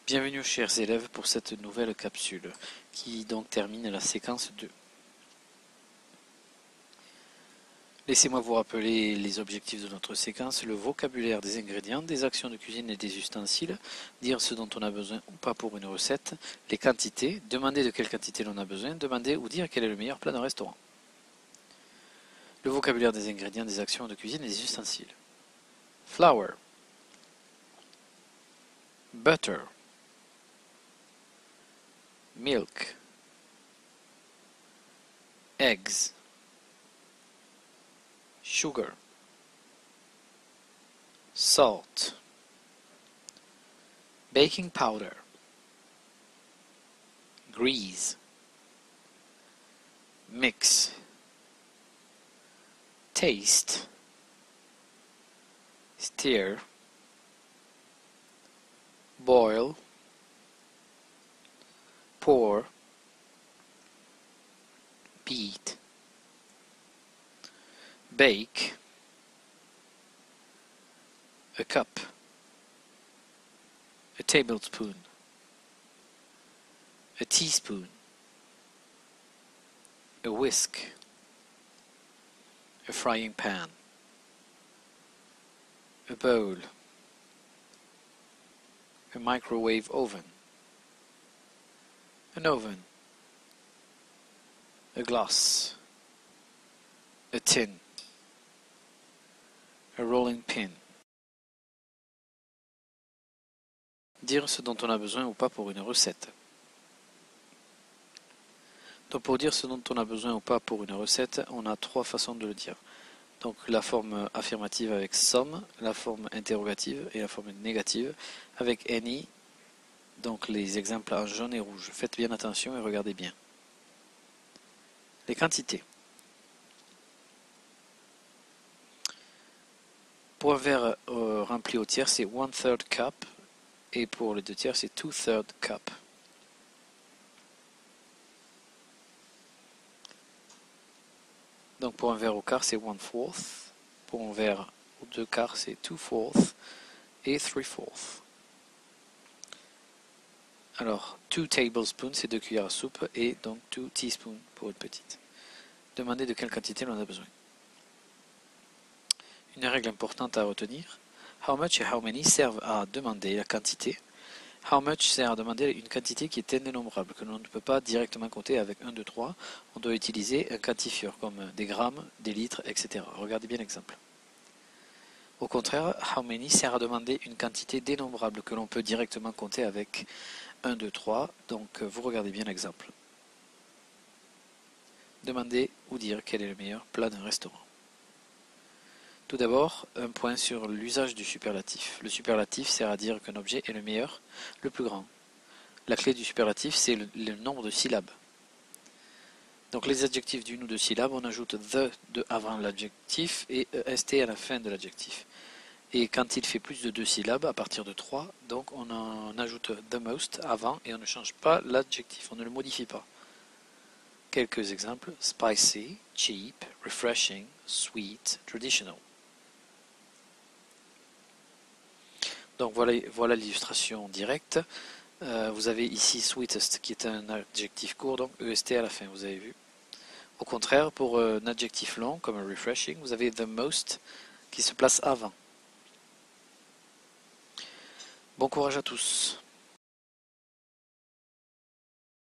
Bienvenue chers élèves pour cette nouvelle capsule qui donc termine la séquence 2. Laissez-moi vous rappeler les objectifs de notre séquence, le vocabulaire des ingrédients, des actions de cuisine et des ustensiles, dire ce dont on a besoin ou pas pour une recette, les quantités, demander de quelle quantité l'on a besoin, demander ou dire quel est le meilleur plat d'un restaurant. Le vocabulaire des ingrédients, des actions de cuisine et des ustensiles. Flour, butter, milk, eggs, sugar, salt, baking powder, grease, mix, taste, stir, boil, pour, beat, bake, a cup, a tablespoon, a teaspoon, a whisk, a frying pan, a bowl, a microwave oven, an oven, a glass, a tin, a rolling pin. Dire ce dont on a besoin ou pas pour une recette. Donc pour dire ce dont on a besoin ou pas pour une recette, on a trois façons de le dire. Donc la forme affirmative avec some, la forme interrogative et la forme négative avec any. Donc les exemples en jaune et rouge. Faites bien attention et regardez bien. Les quantités. Pour un verre rempli au tiers, c'est 1/3 cup. Et pour les 2 tiers, c'est 2/3 cup. Donc pour un verre au quart, c'est 1/4. Pour un verre aux 2 quarts, c'est 2/4 et 3/4. Alors, 2 tablespoons, c'est 2 cuillères à soupe, et donc 2 teaspoons pour une petite. Demandez de quelle quantité l'on a besoin. Une règle importante à retenir. How much et how many servent à demander la quantité. How much sert à demander une quantité qui est indénombrable, que l'on ne peut pas directement compter avec 1, 2, 3. On doit utiliser un quantifieur comme des grammes, des litres, etc. Regardez bien l'exemple. Au contraire, how many sert à demander une quantité dénombrable que l'on peut directement compter avec 1, 2, 3. Donc vous regardez bien l'exemple. Demandez ou dire quel est le meilleur plat d'un restaurant. Tout d'abord, un point sur l'usage du superlatif. Le superlatif sert à dire qu'un objet est le meilleur, le plus grand. La clé du superlatif, c'est le nombre de syllabes. Donc les adjectifs d'une ou deux syllabes, on ajoute the avant l'adjectif et est à la fin de l'adjectif. Et quand il fait plus de 2 syllabes, à partir de 3, donc on en ajoute the most avant et on ne change pas l'adjectif, on ne le modifie pas. Quelques exemples: spicy, cheap, refreshing, sweet, traditional. Donc voilà l'illustration directe. Vous avez ici sweetest qui est un adjectif court, donc est à la fin, vous avez vu. Au contraire, pour un adjectif long comme refreshing, vous avez the most qui se place avant. Bon courage à tous.